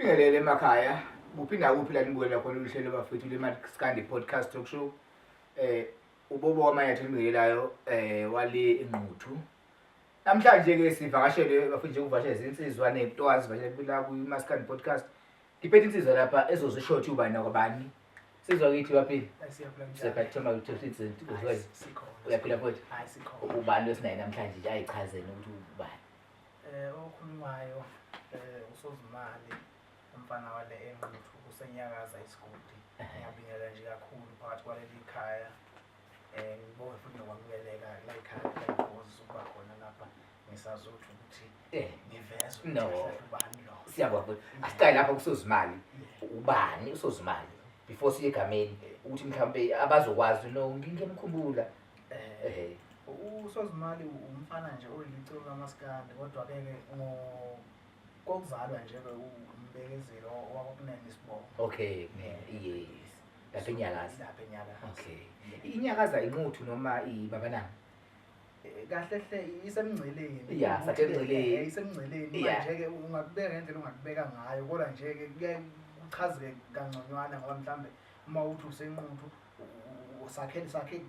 Bingelele emakhaya. Kuphi nakuphi la nibukela khona uhlelo bafethu le-Maskandi podcast talk show. Ubobo wamayethu enibukelayo wale enquthu. Namhlanje ke sivakashele bafethu nje ukuvakashela izinsizwa nezintwazi vakashela la ku-Maskandi podcast. Ngiphethe insizwa lapha ezozishort ubani nakwabani. Sizwa kithi baphili. Siyaphuma ukuthi uzwe. Uyaphila futhi? Hayi sikhona. Ubani lesinayo namhlanje nje ayichazele ukuthi ubani. Okhulumayo uSozimali umfana wale enquthu usenyakaza isigodi. Ngiyabingelela nje kakhulu phakathi kwaleli khaya. Ngibonge futhi nokwamkeleka la ekhaya ngiyabonga ukuba khona lapha ngisazothi ukuthi ngivezwe ubani lo. Siyabonga futhi. Asiqale lapha kuSozimali. Ubani uSozimali? Before siye egameni ukuthi mhlambe abazokwazi ngingemkhumbula. uSozimali umfana nje oyilichilo kaMaskandi kodwa ke kokuzalwa nje umbekezelo wakwakunene isibongo. Okay, yes. Lapha eNyakaza. Lapha eNyakaza. Okay. Inyakaza inquthu noma ibabanana? Kahle hle isemngceleni. Yeah, sasemngceleni. Isemngceleni manje ke ungakubeka ngendlela ungakubeka ngayo kodwa nje ke kuye kuchazeke kangconywana ngoba mhlambe uma uthi usenquthu sakhe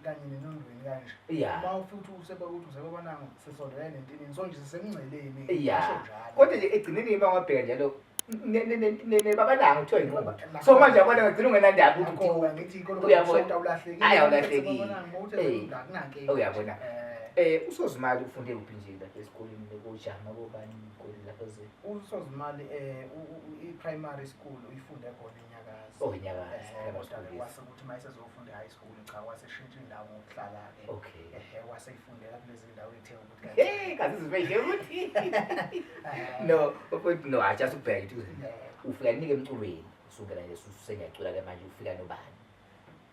kanye nenondweni kanje. Uma futhi uthi usebabonanga sisondele nentini so nje sisemngceleni kasho njalo. Kodwa nje egcineni bangabheka njalo nebabalanga kuthiwa inqoba. So manje yabona ngagcina ungenandaba ukuthi ngithi ikolo ulahlekile. Ayawulahlekile. Uyabona. uSozimali ufunde kuphi nje lapha esikoleni nekojama kobani inkolo lapha ze? uSozimali i-primary school uyifunde khona eNyakaza. Oh, eNyakaza. Wasekuthi mayesezofunda high school cha waseshintsha indawo ngokuhlala ke. Okay. Waseyifundela kulezi ndawo ethe ukuthi kazi sizibeke ukuthi. No, but no, I just ukubheka ukuthi ufika nike emculweni. Usungena nje usengiyacula ke manje ufika nobani.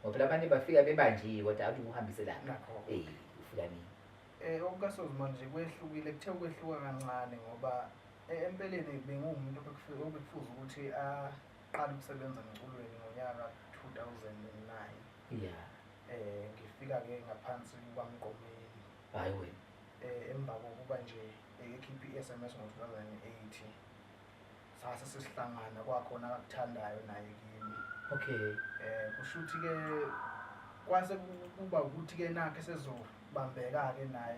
Ngoba abanye bafika bebanjiwe kodwa athi uhambise lapha. Ufika nini? OkukaSozimali nje kwehlukile kuthe ukwehluka kancane ngoba empeleni bengumuntu obekufuza ukuthi aqale ukusebenza emculweni ngonyaka 2009. Yeah. Ngifika ke ngaphansi kwaMgqomeni. Hayi wena. Emva kokuba nje ekhipha i-SMS ngo-2008 sase sesihlangana kwakhona akuthandayo naye kimi. Okay. Kushuthi ke kwase kuba ukuthi ke nakhe sezobambeka ke naye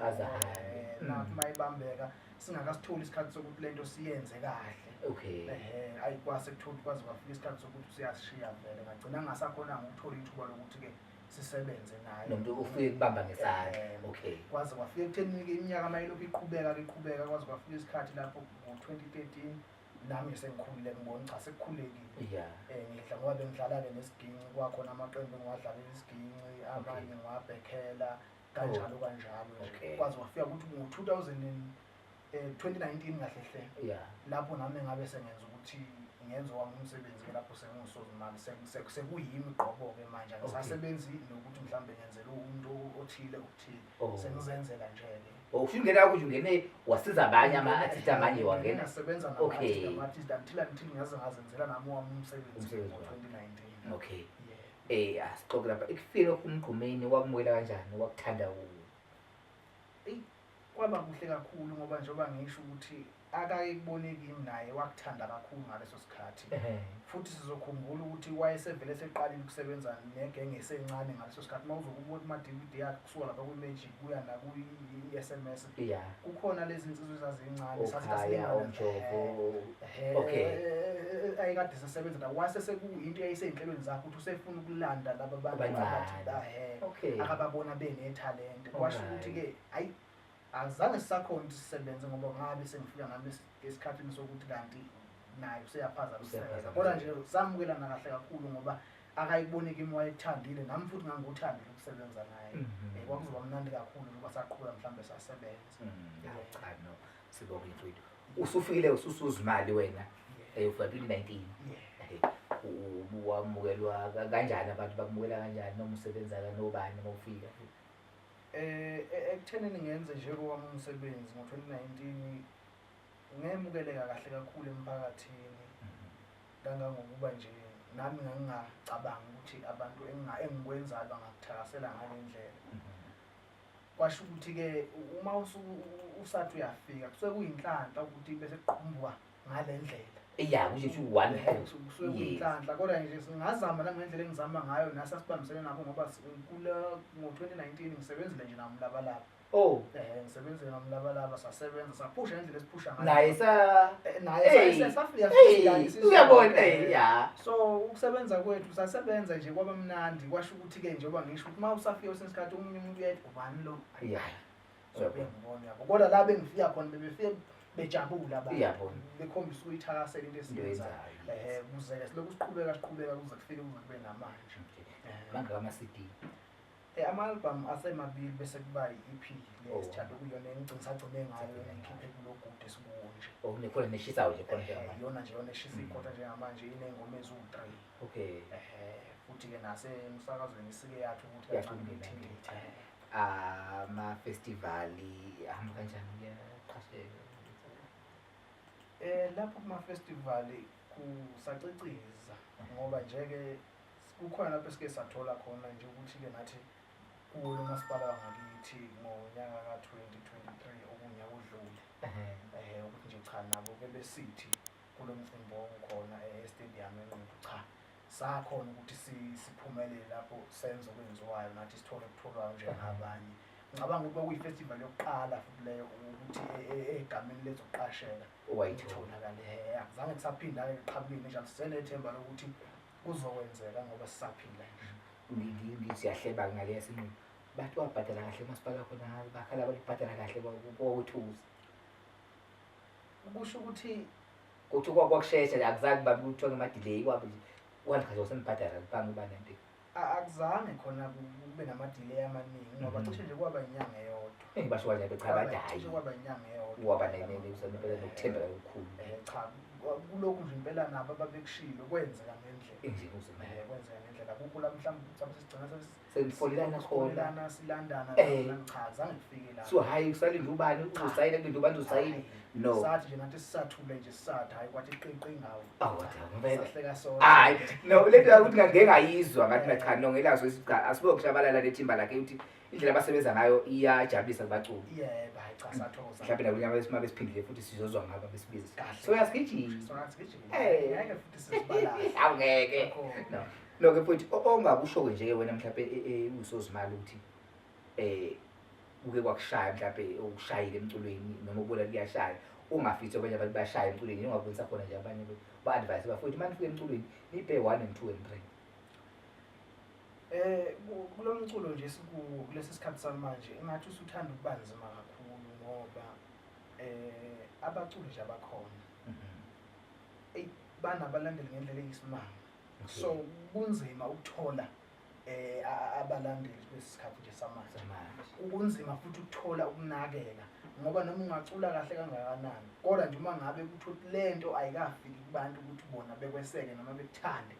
nakho mayibambeka singakasitholi isikhathi sokuthi lento siyenze kahle. Okay. Ayikwase kuthola kwaze kwafika isikhathi sokuthi siyashiya vele ngagcina ngasakhona ngokuthola ithuba lokuthi ke sisebenze naye. Nomuntu ufike kubamba ngesandla. Okay. Kwaze kwafika ekutheni ke iminyaka mayilokhu iqhubeka kwaze kwafika isikhathi lapho ngo-2013 nami sengikhulile ngibona cha sekukhulekile. Yeah. Ngidla ngoba bengidlala ke nesiginci kwakhona amaqembu engiwadlalela isiginci abanye ngiwabhekhela kanjalo nje. Kwaze wafika ukuthi ngo-2019 kahle hle. Yeah. Lapho nami ngabe sengenza ukuthi ngenze wami umsebenzi ke lapho sengiwuSozimali sekuyimi qobo ke manje ngisasebenzi nokuthi mhlambe ngenzele umuntu othile ukuthile sengizenzela nje ke. Ufingena ukuthi ungene wasiza abanye ama-artist amanye wangena. Ngasebenza nama-artist until ngiyaze ngazenzela nami wami umsebenzi ngo-2019. Okay. Asixoxe lapha ekufika kuMgqomeni wakumwela kanjani wakuthanda kwaba kuhle kakhulu ngoba njengoba ngisho ukuthi akayekubone kimi naye wakuthanda kakhulu ngaleso sikhathi. Futhi sizokhumbula ukuthi wayesevele seqalile ukusebenza negenge esencane ngaleso sikhathi mawuzokubuka kuma-DVD yakhe kusuka lapha kwi-Magic kuya nakwi-SMS. Kukhona lezi insizwa ezazincane ayekade sesebenza nawo wase sekuyinto eyayisey'nhlelweni zakhe ukuthi usefuna ukulanda laba bantu akababona benethalente. Kwasho ukuthi-ke azange sisakhona ukuthi sisebenze ngoba ngabe sengifika nami esikhathini sokuthi kanti naye useyaphaza ukusebenza. Kodwa nje samukelana kahle kakhulu ngoba akayibone kimi wayethandile nami futhi nganguthandile ukusebenza naye. Kwakuzoba mnandi kakhulu ngoba saqhubeka mhlambe sasebenza. Cha no, sibonga mfowethu. Usufikile uSozimali wena ufika 2019. Wamukelwa kanjani abantu bakumukela kanjani noma usebenza kanobani mawufika? Ekuthenini ngenze nje kwami umsebenzi ngo-2019 ngemukeleka kahle kakhulu emphakathini. Kangangokuba nje nami ngangingacabanga ukuthi abantu engikwenzayo bangakuthakasela ngale ndlela. Kwasho ukuthi-ke uma usathi uyafika kusuke kuyinhlanhla ukuthi bese kuqhumbuka ngale ndlela. yeah kusho one hand kusuke kuyinhlanhla kodwa nje singazama nangendlela engizama ngayo nasasibambisene nabo ngoba kula ngo-2019 ngisebenzile nje namlabalaba ngisebenzile namlabalaba sasebenza saphusha ngendlela esiphusha ngayo naye safika uyabona yeah so ukusebenza kwethu sasebenza nje kwaba mnandi kwasho ukuthi ke njengoba ngisho ukuthi mawusafika sesikhathi omunye umuntu uyathi ubani lo so bengibona yabo kodwa la bengifika khona bebefike bejabula abantu bekhombisa ukuyithakasela into esiyenzayo kuze lokhu siqhubeka kuze kufike kube namanje manje ama-CD ama-album asemabili bese kuba i-EP lesithando kuyona engigcine ngayo ngikhiphe kulogude esikuwo nje okunekhona neshisayo nje khona yona nje yona eshisa ikhotha njengamanje inengoma ezu-3 okay futhi-ke nasemsakazweni isike yathi ukuthi yathungilitha ama-festivali ahamba kanjani kuyaqhasheka lapho kuma-festivali kusaciciza ngoba nje-ke kukhona lapho esike sathola khona nje ukuthi-ke nathi kulo masipala wangakithi ngonyaka ka-2023 okunyaka odlule ukuthi nje cha nabo-ke besithi kulo mcimbi onkhona e-stadium eNquthu cha sakhona ukuthi siphumelele lapho senze okwenziwayo nathi sithole ukutholwayo njengabanye ngicabanga ukuba kuyifestival yokuqala futhi leyo ukuthi egameni lethu ukuqashela owayitholakala akuzange kusaphinda-ke eqhabuleni njalo sisenethemba lokuthi kuzokwenzeka ngoba sisaphila nje siyahleba ngaleya siningi bathi wabhadala kahle umasipala khona bakhala balibhadala kahle kwawethuza kusho ukuthi kwakushesha akuzange babe kuthiwa ngama-delay kwabe nje uhandikazi wasembhadala bhange uba nento akuzange khona kube nama-delay amaningi ngoba cishe nje kwaba inyanga eyodwa basho kanje beqhabadayi kwaba inyanga eyodwa waba nempela nokuthembeka okukhulu cha kulokhu nje impela nabo ababekushilo kwenzeka ngendlela kwenzeka ngendlela kukho la mhlawumbe sasigcina senifolelana silandana cha azange kufike la so hayi kusalinde ubani uzosayina kulinde ubani uzosayina no sathi nje nathi sisathule nje sisathi hayi kwathi iqinqi ngawo sahleka sona hayi no lento ukuthi ngeke ngayizwa ngathi cha no ngelazo asibo kushabalala lethimba lakhe ukuthi indlela abasebenza ngayo iyajabulisa kubaculi yebo hayi cha sathokoza mhlawumbe nakunyama besimama besiphindile futhi sizozwa ngaba besibizi so yasigijima ngeke futhi sizibalala awungeke no ke futhi ongakusho nje wena mhlawumbe usozimali ukuthi kuke kwakushaya mhlawumbe ukushayile emculweni noma ubona kuyashaya ungafithi abanye abantu bashaya emculweni ungabonisa khona nje abanye ba-advise bafowethu manje ufike emculweni niphe 1 and 2 and 3 kulo mculo nje sikuwo kulesi sikhathi samanje engathi usuthanda ukuba nzima kakhulu ngoba abaculi nje abakhona banabalandeli ngendlela eyisimanga so kunzima ukuthola abalandeli besikhathi nje samanje kunzima futhi ukuthola ukunakeka ngoba noma ungacula kahle kangakanani kodwa nje uma ngabe ukuthi lento ayikafiki kubantu ukuthi bona bekweseke noma bekuthande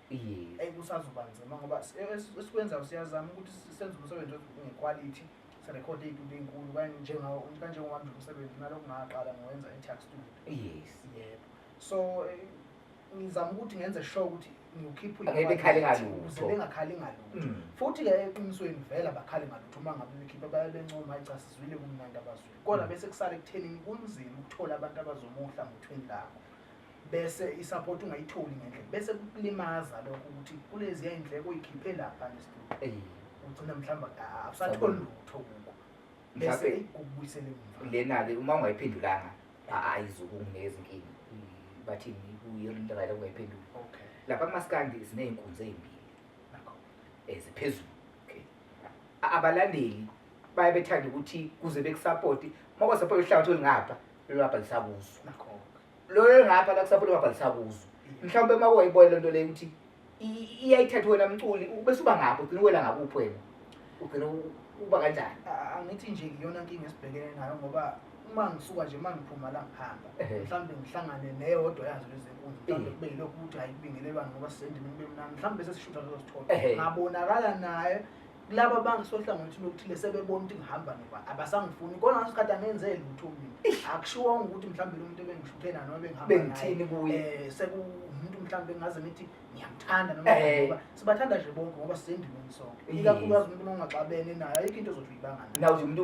kusazoba nzima ngoba esikwenzayo siyazama ukuthi senze umsebenzi ngequality sirekhode izinto ezinkulu kanje ngowami umsebenzi nalokho ngaqala ngowenza e-tax studio yebo so ngizama ukuthi ngenze sure ukuthi ngikhiphe bengakhali ngalutho futhi-ke eqinisweni vele abakhali ngalutho uma ngabe bekhipha bayabencoma cha sizwile kumnandi abazwile kodwa bese kusale ekuthenini kunzima ukuthola abantu abazomuhla ngothweni lakho bese i-support ungayitholi ngendlela bese kulimaza lokho ukuthi kulezi yayindleko oyikhiphe lapha nestudio ugcina mhlawumbe awusatholi lutho kuko bese ikubuyisele emva lena-ke uma ungayiphendulanga ayizukunginikeza inkinga bathini kuyirayela ungayiphendula okay lapha kumaskandi siney'nkunzi ey'mbili ziphezulu okay abalandeli baye bethanda ukuthi kuze bekusapoti uma kwasapoti uhlangothi olungapha lelo ngapha lisakuzwa lolo ngapha la kusapoti ngapha lisakuzwa mhlawumbe uma wayibona lento leyo ukuthi iyayithatha wena mculi bese uba ngapha ugcina wela ngakuphi wena ugcina uba kanjani angithi nje iyona nkinga esibhekene nayo ngoba uma ngisuka nje uma ngiphuma la ngihamba mhlawumbe ngihlangane neyodwa yazo lezi nkunzi mhlawumbe kube yilokhu ukuthi ayikubingelelwane ngoba sisendimeni kube mnandi mhlawumbe bese sishutha lezo sithole ngabonakala naye laba abangisohlangothini lokuthile sebebona ukuthi ngihamba ngoba abasangifuni kona ngesikhathi angenze lutho mina akushiwonga ukuthi mhlawumbe lo muntu ebengishuthe naye noma bengihamba naye kuye sekuwumuntu mhlawumbe ngaze ngithi ngiyamthanda noma ngoba sibathanda nje bonke ngoba sisendimeni sonke ikakhulukazi umuntu ongaxabene naye ayikho into ozothi uyibanga naye nawo nje umuntu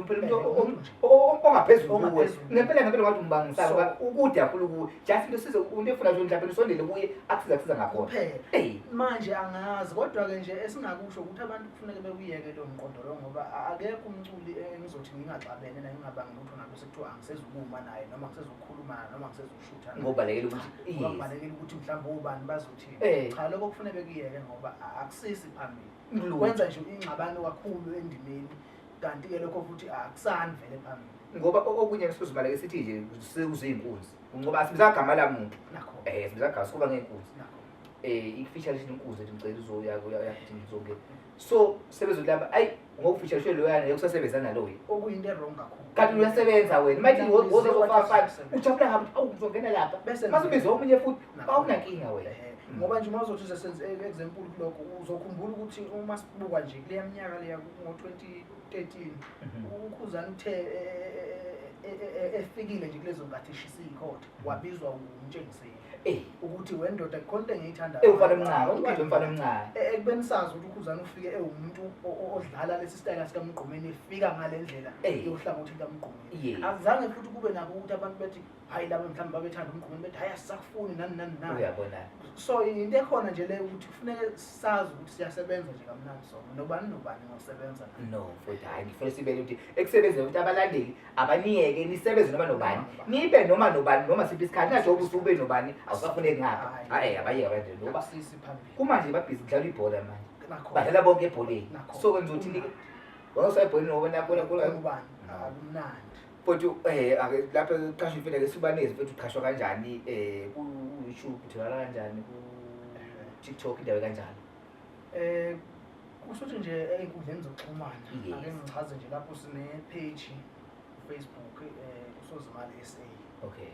ongaphezulu kuwe ngempela ngathi umbangisana ngoba ukude kakhulu kuwe just into size umuntu efuna nje mhlawumbe usondele kuye akusiza ngakhona manje angazi kodwa-ke nje esingakusho ukuthi abantu kufuneka bewuyeke lo mqondo lo ngoba akekho umculi engizothi ngingaxabene naye ngingabangi lutho nabe sekuthiwa angisezukuma naye noma ngisezukhuluma naye noma ngisezushutha ngobalekela ukuthi ngobalekela ukuthi mhlawumbe ubani bazothini cha lokho kufuneka kuyeke ngoba akusisi phambili kwenza nje ingxabano kakhulu endimeni kanti-ke lokho futhi akusani vele phambili ngoba okunye kusizumaleke sithi nje sewuzeyinkunzi ngoba asibiza igama la muntu sibiza igama sikuba ngeenkunzi i-feature inkunzi ethi ngicela uzoyakuthi ngizonke so sebezolaba ayi ngokufeature loyana yokusasebenzana loyo okuyinto errong kakhulu kanti uyasebenza wena mathi wozofaka ujabula ngathi awu ngizongena lapha bese masibize omunye futhi awunankinga wena ngoba nje mazothi sesenze example kuloko uzokhumbula ukuthi uma sibuka nje kuleya minyaka leya ngo-2013 uKhuzani uthe efikile nje kulezo ngathi eshisa ikhotha wabizwa umtshengiseli ukuthi wendoda konke engiyithandayo mfana omncane ekubeni sazi ukuthi uKhuzani ufike ewumuntu odlala lesi style sikaMgqumeni efika ngale ndlela yohlangothi likaMgqumeni azange futhi kube nabo ukuthi abantu bethi hayi laba mhlawumbe babethanda uMgqumeni bethi hayi asisakufuni nani uyabona so into ekhona nje le ukuthi kufuneka sazi ukuthi siyasebenza nje kamnandi so nobani ngosebenza no futhi hayi ngifuna sibele ukuthi ekusebenzeni ukuthi abalandeli abaniyeke nisebenze noma nobani nibe noma nobani noma siphi isikhathi ngathi ubusube nobani awusafuneki ngapha abayeke abalandeli ngoba sisi phambili kumanje babhizi kudlala ibhola manje badlala bonke ebholeni so kwenza ukuthi nike wona ebholeni ngobona ubani akumnandi futhi lapha uqashwe imfene ke sibanezi futhi uqashwa kanjani ku YouTube utholakala kanjani ku TikTok indawo kanjani kusho nje einkundleni zokuxhumana ake ngichaze nje lapho sine page Facebook uSozimali SA okay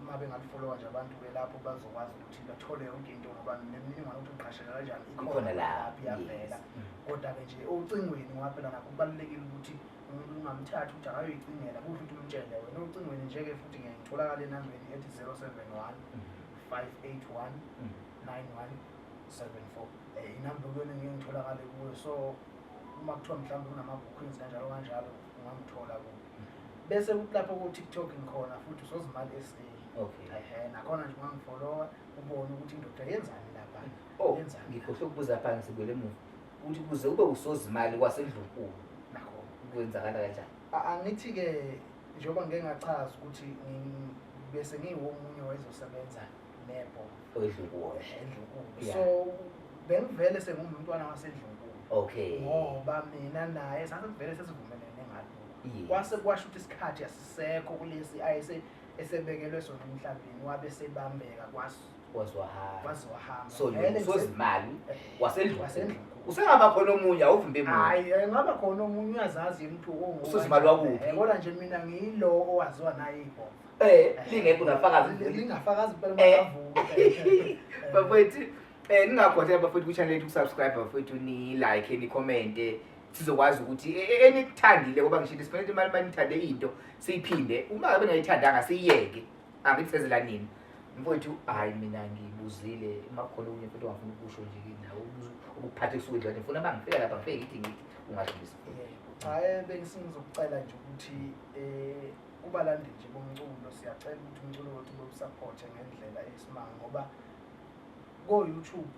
mabe ngalifollowa nje abantu belapho bazokwazi ukuthi bathole yonke into ngoba nemininingwane ukuthi uqashela kanjani ikhona lapha iyavela kodwa-ke nje ocingweni ngaphela nakho kubalulekile ukuthi umuntu ungamthatha ukuthi akayoyicingela kuhle ukuthi umtshele wena ocingweni nje-ke futhi ngiyayitholakala enambeni ethi 071 581 9174 inamba kuyona ngiyengitholakale kuyo so uma kuthiwa mhlawumbe kunama-bookings kanjalo ungamthola kuyo bese kuthi lapho ku-TikTok ngikhona futhi uSozimali SA nakhona nje ungangifollowa ubone ukuthi indoda yenzani lapha yenzani ngikhohlwe ukubuza phansi sibuyele emuva ukuthi kuze ube uSozimali wasendlunkulu nakho kwenzakala kanjani angithi-ke njengoba ngeke ngachaza ukuthi bese ngiwomunye wayezosebenza nebo endlunkulu so bengivele sengumntwana wasendlunkulu ngoba mina naye sasivele sesivumelene ngalokho kwase kwasho ukuthi isikhathi asisekho kulesi esebekelwe sona emhlabeni wabe sebambeka wahamba so uSozimali wasendlunkulu usengaba khona omunye awuvimbe emuva hayi ngaba khona omunye uyazazi umuntu uSozimali wakuphi kodwa nje mina ngiyilo owaziwa naye ibhola lingekho nafakazi lingafakazi impela makavuka bafethu ningakhohlwa bafethu ku-channel yethu ukusubscribe bafethu ni like ni comment sizokwazi ukuthi enikuthandile ngoba ngishilo sifanele imali manithande into siyiphinde uma ngabe ngayithandanga siyiyeke angithezela nini mfowethu hayi mina ngibuzile makhona okunye futhi ongafuna ukusho nje nawe ukuphatha kusuke nje ngifuna bangifika lapha ngifike ngithi ungadlulisa cha bengisingizokucela nje ukuthi kubalandeli nje bomculo siyacela ukuthi umculo wethu bewusupport ngendlela esimanga ngoba ko-YouTube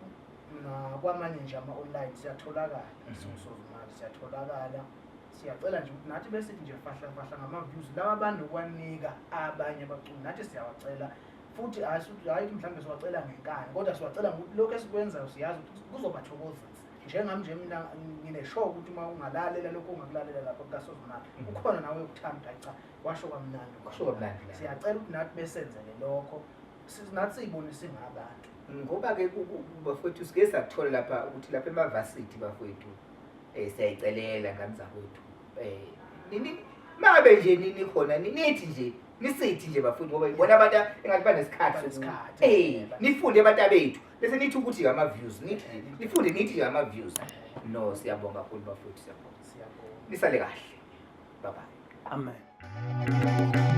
nakwamanye nje ama-online siyatholakala siwuSozimali siyatholakala siyacela nje ukuthi nathi besithi nje fahla ngama-views lawa abantu okwanika abanye abaculi nathi siyawacela futhi hayi mhlawumbe siwacela ngenkani kodwa siwacela ngokuthi lokho esikwenzayo siyazi ukuthi kuzobathokozisa njengami nje mina ngine-show ukuthi uma ungalalela lokho ungakulalela lapho kukaSozimali ukhona nawe ukuthanda cha washo kamnandi siyacela ukuthi nathi besenzele lokho nathi siyibone singabantu ngoba-ke bafowethu sike sakuthola lapha ukuthi lapha emavasithi bafowethu siyayicelela ngani zakwethu mabe nje nikhona nithi nje nisithi nje bafowethu ngoba ibona abantu engathi banesikhathi nifunde abantu bethu bese nithi ukuthi ama-views nifunde nithi ama-views no siyabonga kakhulu bafowethu siyabonga nisale kahle bye bye amen